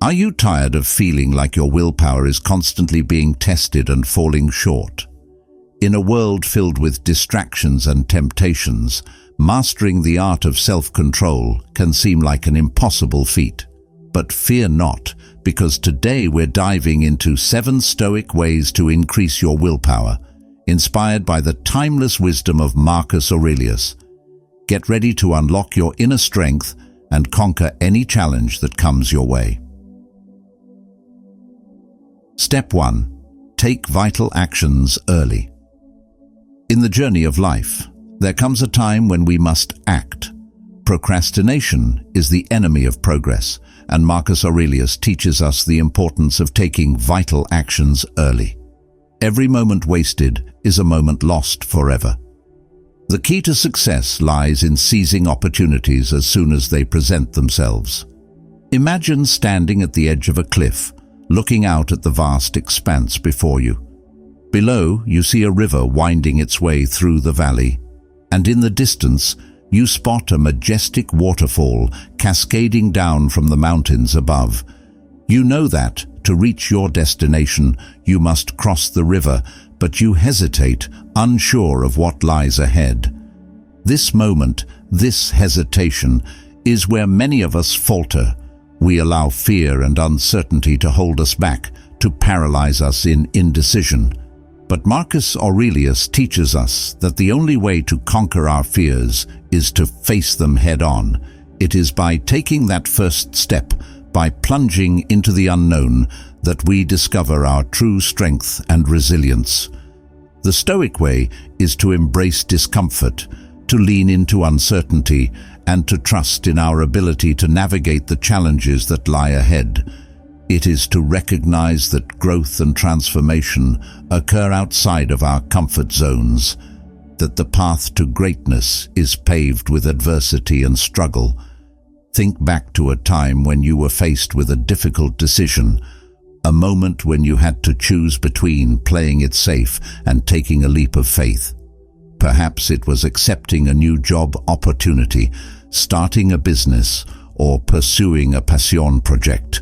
Are you tired of feeling like your willpower is constantly being tested and falling short? In a world filled with distractions and temptations, mastering the art of self-control can seem like an impossible feat. But fear not, because today we're diving into 7 Stoic ways to increase your willpower, inspired by the timeless wisdom of Marcus Aurelius. Get ready to unlock your inner strength and conquer any challenge that comes your way. Step 1. Take vital actions early. In the journey of life, there comes a time when we must act. Procrastination is the enemy of progress, and Marcus Aurelius teaches us the importance of taking vital actions early. Every moment wasted is a moment lost forever. The key to success lies in seizing opportunities as soon as they present themselves. Imagine standing at the edge of a cliff, looking out at the vast expanse before you. Below, you see a river winding its way through the valley, and in the distance, you spot a majestic waterfall cascading down from the mountains above. You know that, to reach your destination, you must cross the river, but you hesitate, unsure of what lies ahead. This moment, this hesitation, is where many of us falter. We allow fear and uncertainty to hold us back, to paralyze us in indecision. But Marcus Aurelius teaches us that the only way to conquer our fears is to face them head-on. It is by taking that first step, by plunging into the unknown, that we discover our true strength and resilience. The Stoic way is to embrace discomfort, to lean into uncertainty, and to trust in our ability to navigate the challenges that lie ahead. It is to recognize that growth and transformation occur outside of our comfort zones, that the path to greatness is paved with adversity and struggle. Think back to a time when you were faced with a difficult decision, a moment when you had to choose between playing it safe and taking a leap of faith. Perhaps it was accepting a new job opportunity, starting a business, or pursuing a passion project.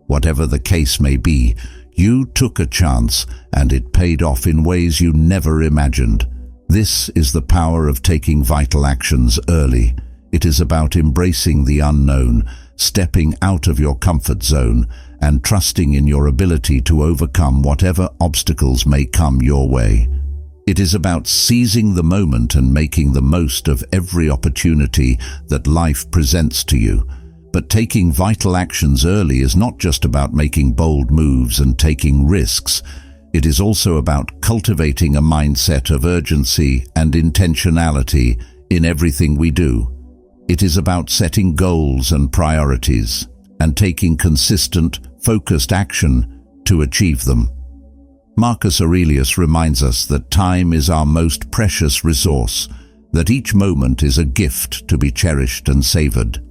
Whatever the case may be, you took a chance and it paid off in ways you never imagined. This is the power of taking vital actions early. It is about embracing the unknown, stepping out of your comfort zone, and trusting in your ability to overcome whatever obstacles may come your way. It is about seizing the moment and making the most of every opportunity that life presents to you. But taking vital actions early is not just about making bold moves and taking risks. It is also about cultivating a mindset of urgency and intentionality in everything we do. It is about setting goals and priorities and taking consistent, focused action to achieve them. Marcus Aurelius reminds us that time is our most precious resource, that each moment is a gift to be cherished and savored.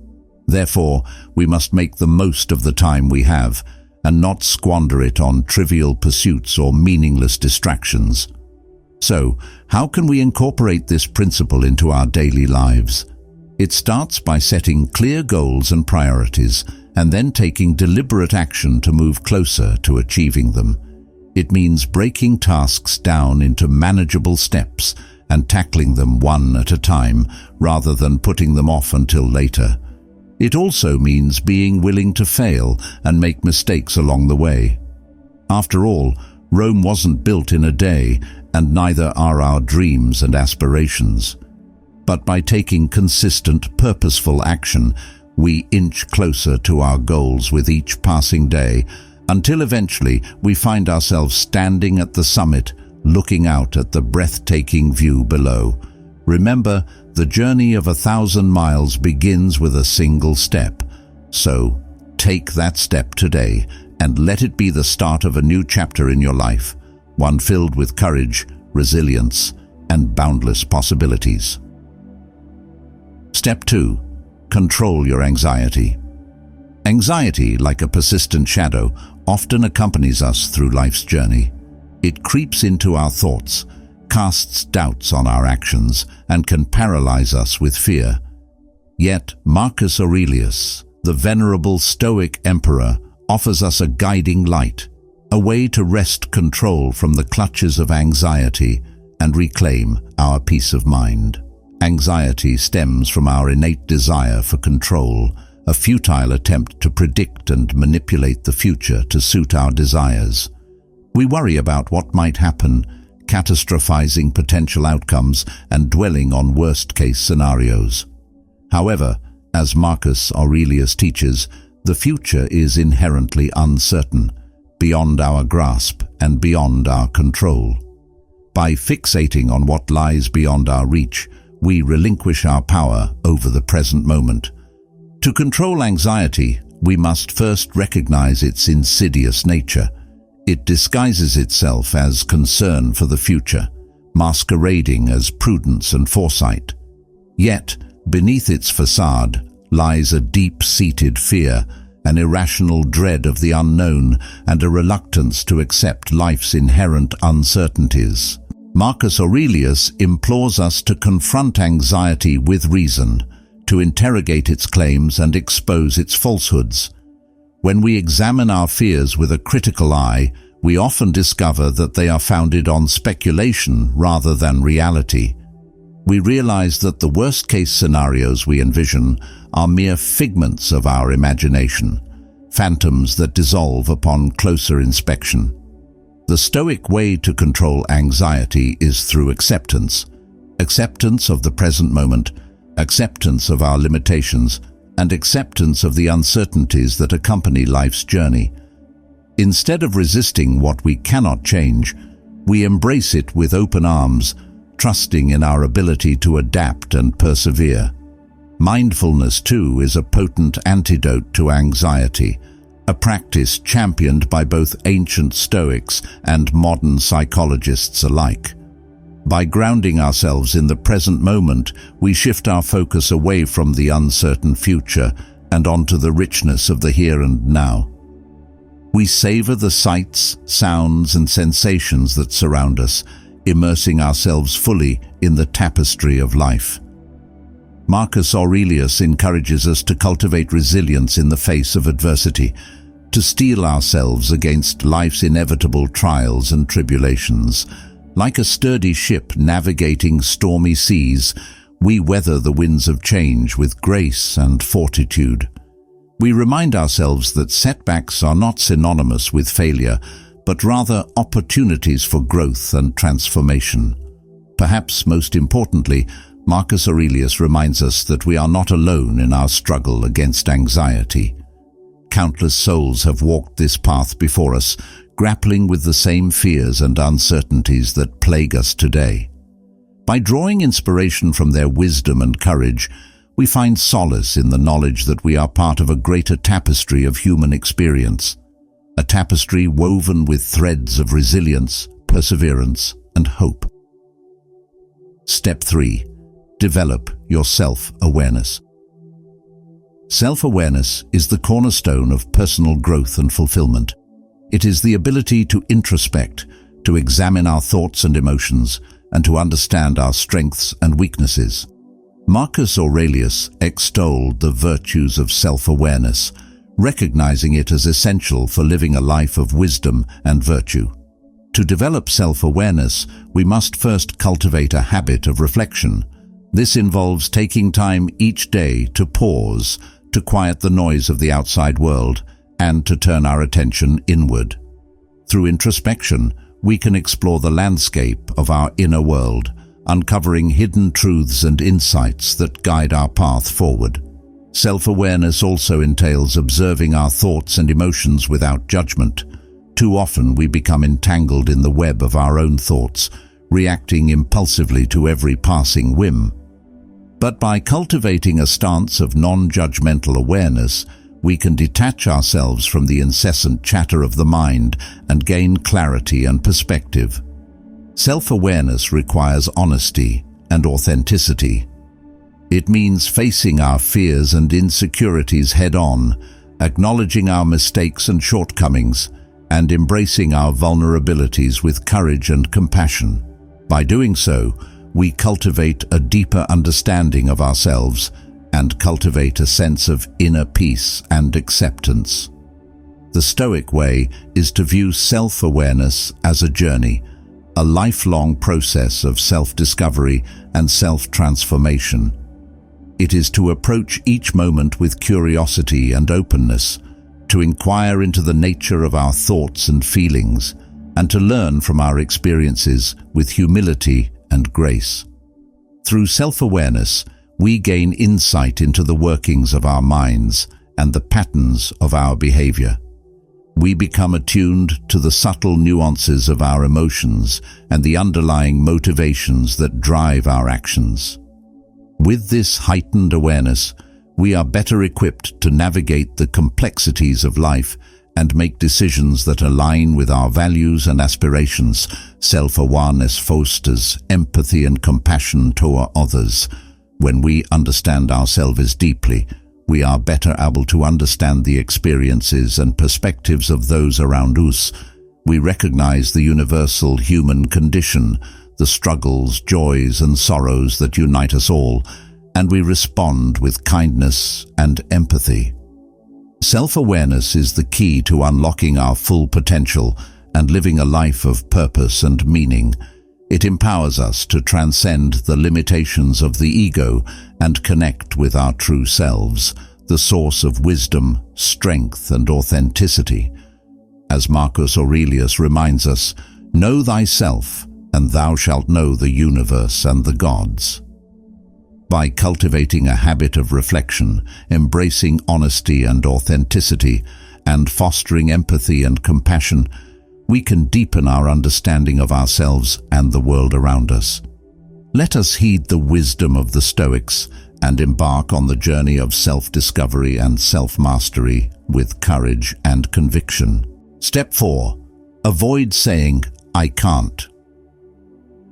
Therefore, we must make the most of the time we have and not squander it on trivial pursuits or meaningless distractions. So, how can we incorporate this principle into our daily lives? It starts by setting clear goals and priorities and then taking deliberate action to move closer to achieving them. It means breaking tasks down into manageable steps and tackling them one at a time rather than putting them off until later. It also means being willing to fail and make mistakes along the way. After all, Rome wasn't built in a day, and neither are our dreams and aspirations. But by taking consistent, purposeful action, we inch closer to our goals with each passing day, until eventually we find ourselves standing at the summit, looking out at the breathtaking view below. Remember, the journey of 1,000 miles begins with a single step. So, take that step today and let it be the start of a new chapter in your life, one filled with courage, resilience, and boundless possibilities. Step 2. Control your anxiety. Anxiety, like a persistent shadow, often accompanies us through life's journey. It creeps into our thoughts, casts doubts on our actions, and can paralyze us with fear. Yet Marcus Aurelius, the venerable Stoic emperor, offers us a guiding light, a way to wrest control from the clutches of anxiety and reclaim our peace of mind. Anxiety stems from our innate desire for control, a futile attempt to predict and manipulate the future to suit our desires. We worry about what might happen, catastrophizing potential outcomes and dwelling on worst-case scenarios. However, as Marcus Aurelius teaches, the future is inherently uncertain, beyond our grasp and beyond our control. By fixating on what lies beyond our reach, we relinquish our power over the present moment. To control anxiety, we must first recognize its insidious nature. It disguises itself as concern for the future, masquerading as prudence and foresight. Yet, beneath its facade lies a deep-seated fear, an irrational dread of the unknown, and a reluctance to accept life's inherent uncertainties. Marcus Aurelius implores us to confront anxiety with reason, to interrogate its claims and expose its falsehoods. When we examine our fears with a critical eye, we often discover that they are founded on speculation rather than reality. We realize that the worst-case scenarios we envision are mere figments of our imagination, phantoms that dissolve upon closer inspection. The Stoic way to control anxiety is through acceptance. Acceptance of the present moment, acceptance of our limitations, and acceptance of the uncertainties that accompany life's journey. Instead of resisting what we cannot change, we embrace it with open arms, trusting in our ability to adapt and persevere. Mindfulness, too, is a potent antidote to anxiety, a practice championed by both ancient Stoics and modern psychologists alike. By grounding ourselves in the present moment, we shift our focus away from the uncertain future and onto the richness of the here and now. We savor the sights, sounds, and sensations that surround us, immersing ourselves fully in the tapestry of life. Marcus Aurelius encourages us to cultivate resilience in the face of adversity, to steel ourselves against life's inevitable trials and tribulations. Like a sturdy ship navigating stormy seas, we weather the winds of change with grace and fortitude. We remind ourselves that setbacks are not synonymous with failure, but rather opportunities for growth and transformation. Perhaps most importantly, Marcus Aurelius reminds us that we are not alone in our struggle against anxiety. Countless souls have walked this path before us, grappling with the same fears and uncertainties that plague us today. By drawing inspiration from their wisdom and courage, we find solace in the knowledge that we are part of a greater tapestry of human experience, a tapestry woven with threads of resilience, perseverance, and hope. Step 3. Develop your self-awareness. Self-awareness is the cornerstone of personal growth and fulfillment. It is the ability to introspect, to examine our thoughts and emotions, and to understand our strengths and weaknesses. Marcus Aurelius extolled the virtues of self-awareness, recognizing it as essential for living a life of wisdom and virtue. To develop self-awareness, we must first cultivate a habit of reflection. This involves taking time each day to pause, to quiet the noise of the outside world, and to turn our attention inward. Through introspection, we can explore the landscape of our inner world, uncovering hidden truths and insights that guide our path forward. Self-awareness also entails observing our thoughts and emotions without judgment. Too often we become entangled in the web of our own thoughts, reacting impulsively to every passing whim. But by cultivating a stance of non-judgmental awareness, we can detach ourselves from the incessant chatter of the mind and gain clarity and perspective. Self-awareness requires honesty and authenticity. It means facing our fears and insecurities head-on, acknowledging our mistakes and shortcomings, and embracing our vulnerabilities with courage and compassion. By doing so, we cultivate a deeper understanding of ourselves and cultivate a sense of inner peace and acceptance. The Stoic way is to view self-awareness as a journey, a lifelong process of self-discovery and self-transformation. It is to approach each moment with curiosity and openness, to inquire into the nature of our thoughts and feelings, and to learn from our experiences with humility and grace. Through self-awareness, we gain insight into the workings of our minds and the patterns of our behavior. We become attuned to the subtle nuances of our emotions and the underlying motivations that drive our actions. With this heightened awareness, we are better equipped to navigate the complexities of life and make decisions that align with our values and aspirations. Self-awareness fosters empathy and compassion toward others. When we understand ourselves deeply, we are better able to understand the experiences and perspectives of those around us. We recognize the universal human condition, the struggles, joys, and sorrows that unite us all, and we respond with kindness and empathy. Self-awareness is the key to unlocking our full potential and living a life of purpose and meaning. It empowers us to transcend the limitations of the ego and connect with our true selves, the source of wisdom, strength, and authenticity. As Marcus Aurelius reminds us, "Know thyself, and thou shalt know the universe and the gods." By cultivating a habit of reflection, embracing honesty and authenticity, and fostering empathy and compassion, we can deepen our understanding of ourselves and the world around us. Let us heed the wisdom of the Stoics and embark on the journey of self-discovery and self-mastery with courage and conviction. Step 4. Avoid saying, "I can't."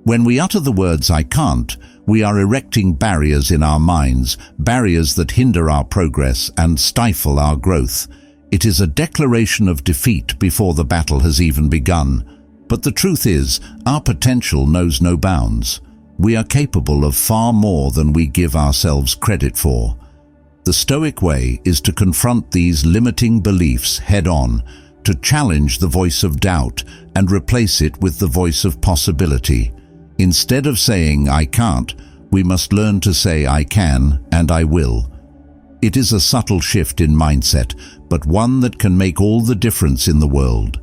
When we utter the words "I can't," we are erecting barriers in our minds, barriers that hinder our progress and stifle our growth. It is a declaration of defeat before the battle has even begun. But the truth is, our potential knows no bounds. We are capable of far more than we give ourselves credit for. The Stoic way is to confront these limiting beliefs head-on, to challenge the voice of doubt and replace it with the voice of possibility. Instead of saying "I can't," we must learn to say "I can" and "I will." It is a subtle shift in mindset, but one that can make all the difference in the world.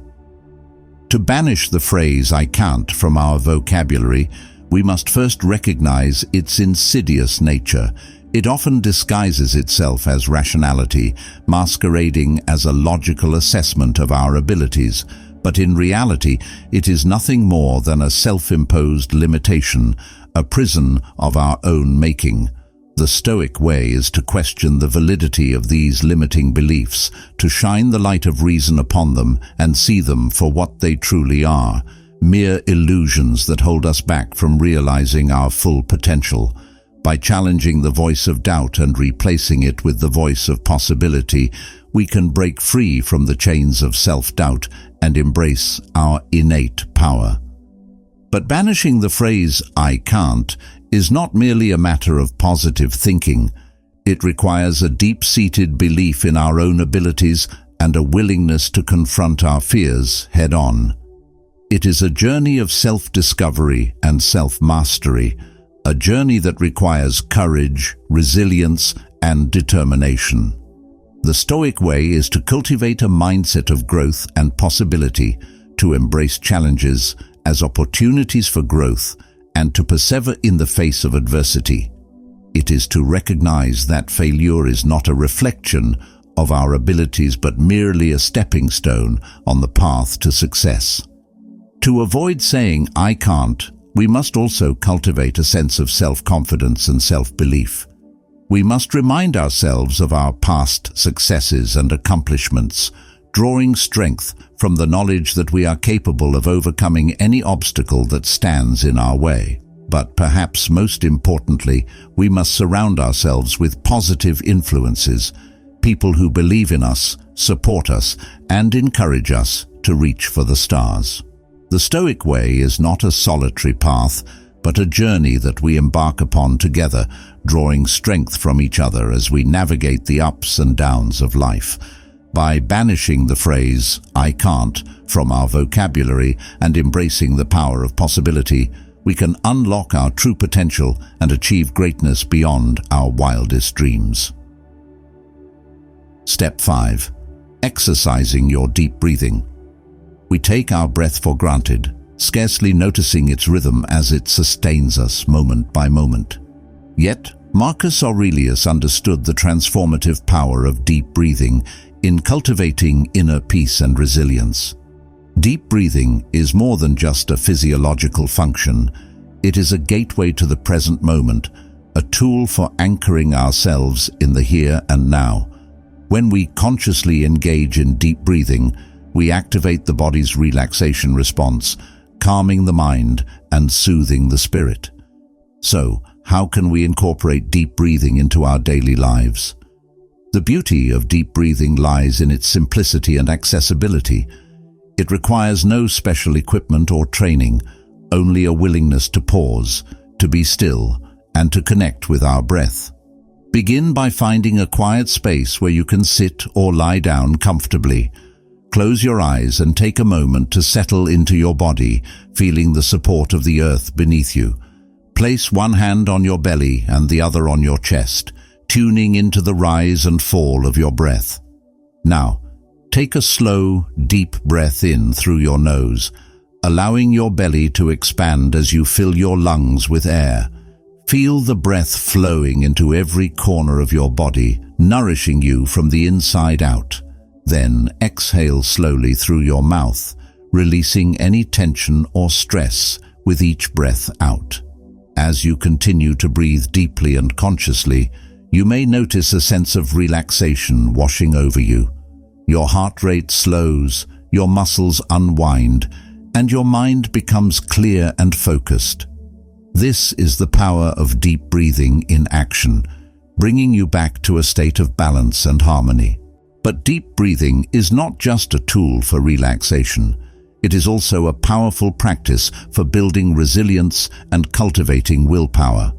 To banish the phrase "I can't" from our vocabulary, we must first recognize its insidious nature. It often disguises itself as rationality, masquerading as a logical assessment of our abilities. But in reality, it is nothing more than a self-imposed limitation, a prison of our own making. The Stoic way is to question the validity of these limiting beliefs, to shine the light of reason upon them and see them for what they truly are, mere illusions that hold us back from realizing our full potential. By challenging the voice of doubt and replacing it with the voice of possibility, we can break free from the chains of self-doubt and embrace our innate power. But banishing the phrase "I can't" is not merely a matter of positive thinking. It requires a deep-seated belief in our own abilities and a willingness to confront our fears head-on. It is a journey of self-discovery and self-mastery, a journey that requires courage, resilience, and determination. The Stoic way is to cultivate a mindset of growth and possibility, to embrace challenges as opportunities for growth, and to persevere in the face of adversity. It is to recognize that failure is not a reflection of our abilities but merely a stepping stone on the path to success. To avoid saying "I can't," we must also cultivate a sense of self-confidence and self-belief. We must remind ourselves of our past successes and accomplishments, drawing strength from the knowledge that we are capable of overcoming any obstacle that stands in our way. But perhaps most importantly, we must surround ourselves with positive influences, people who believe in us, support us, and encourage us to reach for the stars. The Stoic way is not a solitary path, but a journey that we embark upon together, drawing strength from each other as we navigate the ups and downs of life. By banishing the phrase, "I can't," from our vocabulary and embracing the power of possibility, we can unlock our true potential and achieve greatness beyond our wildest dreams. Step 5. Exercising your deep breathing. We take our breath for granted, scarcely noticing its rhythm as it sustains us moment by moment. Yet, Marcus Aurelius understood the transformative power of deep breathing in cultivating inner peace and resilience. Deep breathing is more than just a physiological function. It is a gateway to the present moment, a tool for anchoring ourselves in the here and now. When we consciously engage in deep breathing, we activate the body's relaxation response, calming the mind and soothing the spirit. So, how can we incorporate deep breathing into our daily lives? The beauty of deep breathing lies in its simplicity and accessibility. It requires no special equipment or training, only a willingness to pause, to be still, and to connect with our breath. Begin by finding a quiet space where you can sit or lie down comfortably. Close your eyes and take a moment to settle into your body, feeling the support of the earth beneath you. Place one hand on your belly and the other on your chest, tuning into the rise and fall of your breath. Now, take a slow, deep breath in through your nose, allowing your belly to expand as you fill your lungs with air. Feel the breath flowing into every corner of your body, nourishing you from the inside out. Then exhale slowly through your mouth, releasing any tension or stress with each breath out. As you continue to breathe deeply and consciously, you may notice a sense of relaxation washing over you. Your heart rate slows, your muscles unwind, and your mind becomes clear and focused. This is the power of deep breathing in action, bringing you back to a state of balance and harmony. But deep breathing is not just a tool for relaxation. It is also a powerful practice for building resilience and cultivating willpower.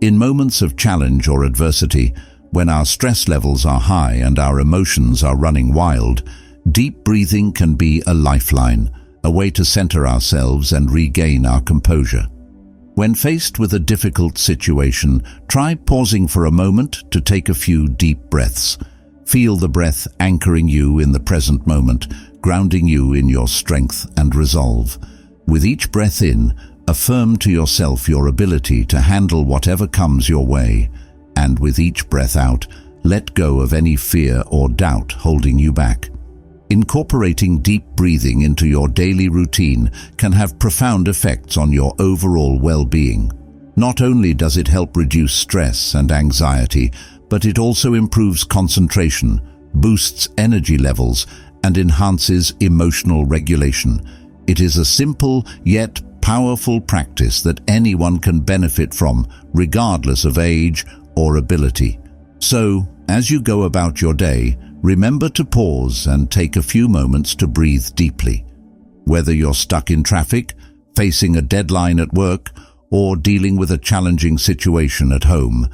In moments of challenge or adversity, when our stress levels are high and our emotions are running wild, deep breathing can be a lifeline, a way to center ourselves and regain our composure. When faced with a difficult situation, try pausing for a moment to take a few deep breaths. Feel the breath anchoring you in the present moment, grounding you in your strength and resolve. With each breath in, affirm to yourself your ability to handle whatever comes your way. And with each breath out, let go of any fear or doubt holding you back. Incorporating deep breathing into your daily routine can have profound effects on your overall well-being. Not only does it help reduce stress and anxiety, but it also improves concentration, boosts energy levels, and enhances emotional regulation. It is a simple yet powerful practice that anyone can benefit from, regardless of age or ability. So, as you go about your day, remember to pause and take a few moments to breathe deeply. Whether you're stuck in traffic, facing a deadline at work, or dealing with a challenging situation at home,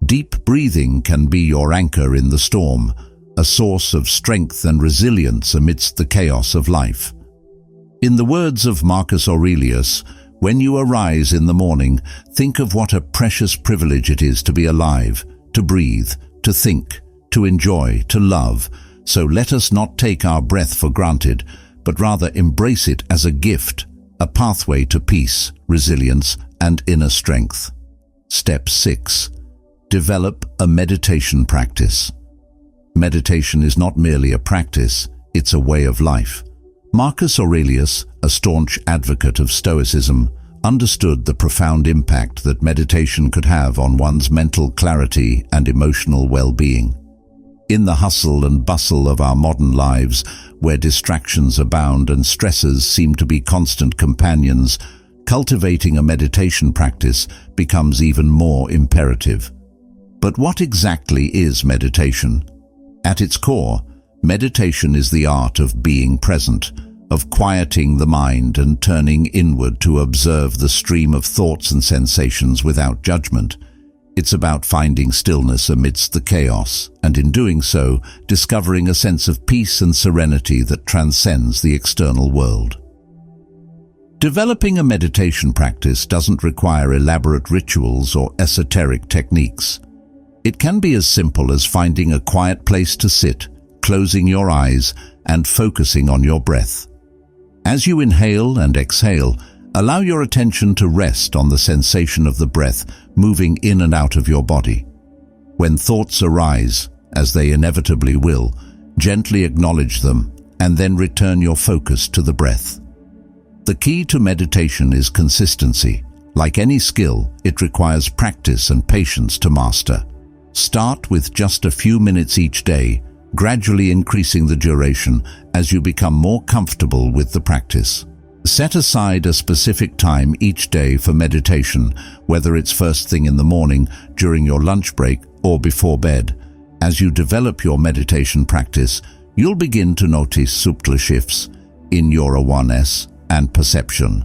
deep breathing can be your anchor in the storm, a source of strength and resilience amidst the chaos of life. In the words of Marcus Aurelius, when you arise in the morning, think of what a precious privilege it is to be alive, to breathe, to think, to enjoy, to love. So let us not take our breath for granted, but rather embrace it as a gift, a pathway to peace, resilience, and inner strength. Step 6. Develop a meditation practice. Meditation is not merely a practice, it's a way of life. Marcus Aurelius, a staunch advocate of Stoicism, understood the profound impact that meditation could have on one's mental clarity and emotional well-being. In the hustle and bustle of our modern lives, where distractions abound and stressors seem to be constant companions, cultivating a meditation practice becomes even more imperative. But what exactly is meditation? At its core, meditation is the art of being present, of quieting the mind and turning inward to observe the stream of thoughts and sensations without judgment. It's about finding stillness amidst the chaos, and in doing so, discovering a sense of peace and serenity that transcends the external world. Developing a meditation practice doesn't require elaborate rituals or esoteric techniques. It can be as simple as finding a quiet place to sit, closing your eyes, and focusing on your breath. As you inhale and exhale, allow your attention to rest on the sensation of the breath moving in and out of your body. When thoughts arise, as they inevitably will, gently acknowledge them and then return your focus to the breath. The key to meditation is consistency. Like any skill, it requires practice and patience to master. Start with just a few minutes each day, gradually increasing the duration as you become more comfortable with the practice. Set aside a specific time each day for meditation, whether it's first thing in the morning, during your lunch break, or before bed. As you develop your meditation practice, you'll begin to notice subtle shifts in your awareness and perception.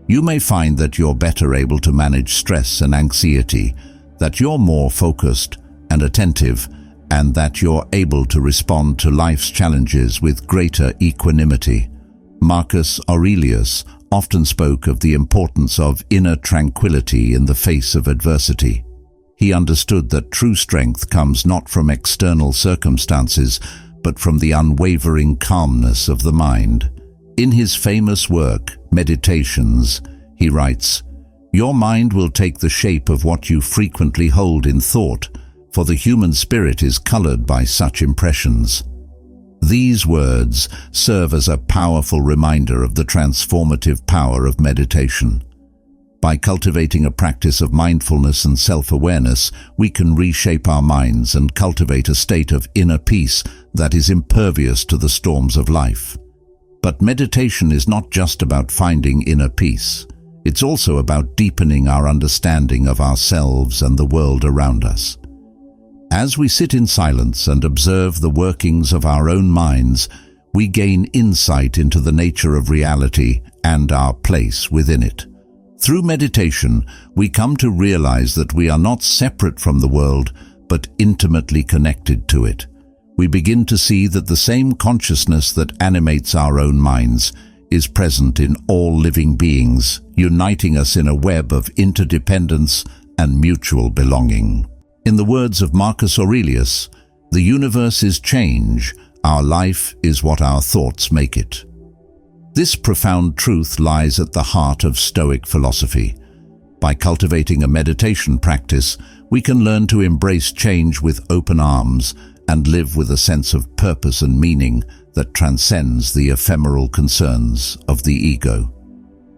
You may find that you're better able to manage stress and anxiety, that you're more focused and attentive, and that you're able to respond to life's challenges with greater equanimity. Marcus Aurelius often spoke of the importance of inner tranquility in the face of adversity. He understood that true strength comes not from external circumstances, but from the unwavering calmness of the mind. In his famous work, Meditations, he writes, "Your mind will take the shape of what you frequently hold in thought, for the human spirit is colored by such impressions." These words serve as a powerful reminder of the transformative power of meditation. By cultivating a practice of mindfulness and self-awareness, we can reshape our minds and cultivate a state of inner peace that is impervious to the storms of life. But meditation is not just about finding inner peace. It's also about deepening our understanding of ourselves and the world around us. As we sit in silence and observe the workings of our own minds, we gain insight into the nature of reality and our place within it. Through meditation, we come to realize that we are not separate from the world, but intimately connected to it. We begin to see that the same consciousness that animates our own minds is present in all living beings, uniting us in a web of interdependence and mutual belonging. In the words of Marcus Aurelius, "The universe is change, our life is what our thoughts make it." This profound truth lies at the heart of Stoic philosophy. By cultivating a meditation practice, we can learn to embrace change with open arms and live with a sense of purpose and meaning that transcends the ephemeral concerns of the ego.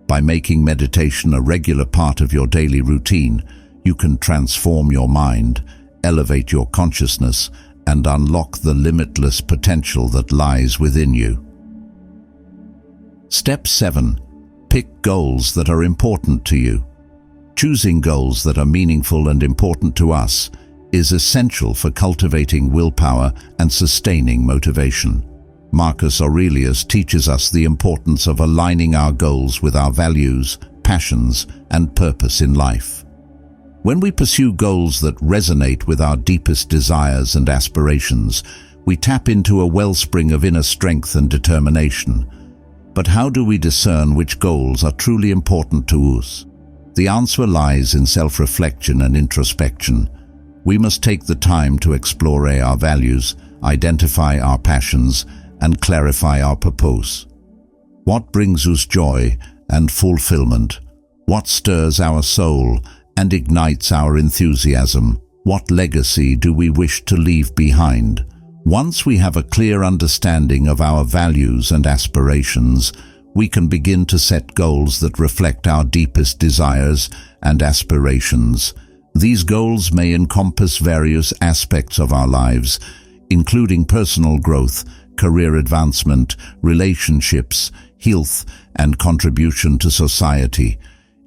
By making meditation a regular part of your daily routine, you can transform your mind, elevate your consciousness, and unlock the limitless potential that lies within you. Step 7. Pick goals that are important to you. Choosing goals that are meaningful and important to us is essential for cultivating willpower and sustaining motivation. Marcus Aurelius teaches us the importance of aligning our goals with our values, passions, and purpose in life. When we pursue goals that resonate with our deepest desires and aspirations, we tap into a wellspring of inner strength and determination. But how do we discern which goals are truly important to us? The answer lies in self-reflection and introspection. We must take the time to explore our values, identify our passions, and clarify our purpose. What brings us joy and fulfillment? What stirs our soul and ignites our enthusiasm? What legacy do we wish to leave behind? Once we have a clear understanding of our values and aspirations, we can begin to set goals that reflect our deepest desires and aspirations. These goals may encompass various aspects of our lives, including personal growth, career advancement, relationships, health, and contribution to society.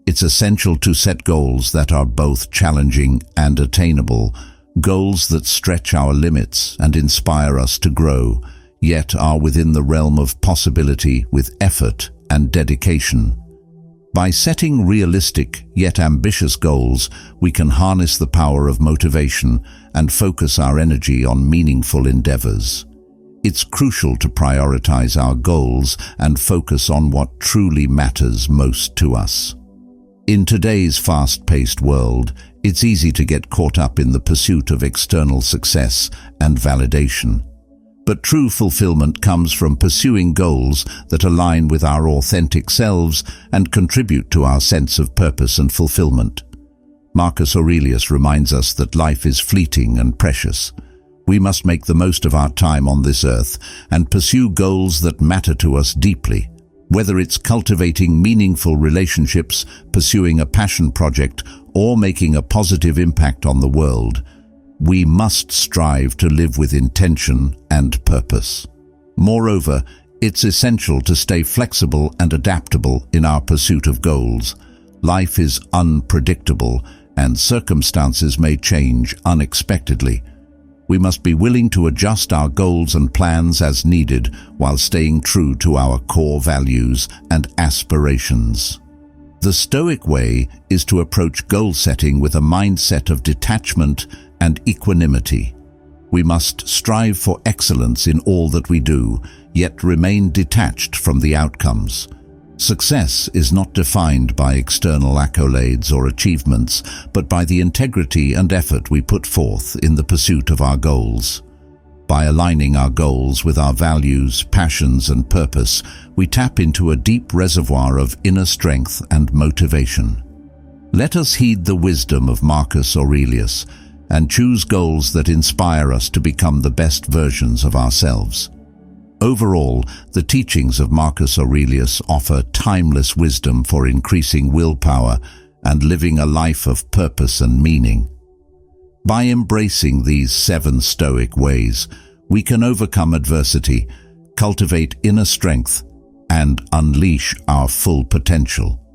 It's essential to set goals that are both challenging and attainable, goals that stretch our limits and inspire us to grow, yet are within the realm of possibility with effort and dedication. By setting realistic yet ambitious goals, we can harness the power of motivation and focus our energy on meaningful endeavors. It's crucial to prioritize our goals and focus on what truly matters most to us. In today's fast-paced world, it's easy to get caught up in the pursuit of external success and validation. But true fulfillment comes from pursuing goals that align with our authentic selves and contribute to our sense of purpose and fulfillment. Marcus Aurelius reminds us that life is fleeting and precious. We must make the most of our time on this earth and pursue goals that matter to us deeply. Whether it's cultivating meaningful relationships, pursuing a passion project, or making a positive impact on the world, we must strive to live with intention and purpose. Moreover, it's essential to stay flexible and adaptable in our pursuit of goals. Life is unpredictable, and circumstances may change unexpectedly. We must be willing to adjust our goals and plans as needed while staying true to our core values and aspirations. The Stoic way is to approach goal setting with a mindset of detachment and equanimity. We must strive for excellence in all that we do, yet remain detached from the outcomes. Success is not defined by external accolades or achievements, but by the integrity and effort we put forth in the pursuit of our goals. By aligning our goals with our values, passions, and purpose, we tap into a deep reservoir of inner strength and motivation. Let us heed the wisdom of Marcus Aurelius and choose goals that inspire us to become the best versions of ourselves. Overall, the teachings of Marcus Aurelius offer timeless wisdom for increasing willpower and living a life of purpose and meaning. By embracing these 7 Stoic ways, we can overcome adversity, cultivate inner strength, and unleash our full potential.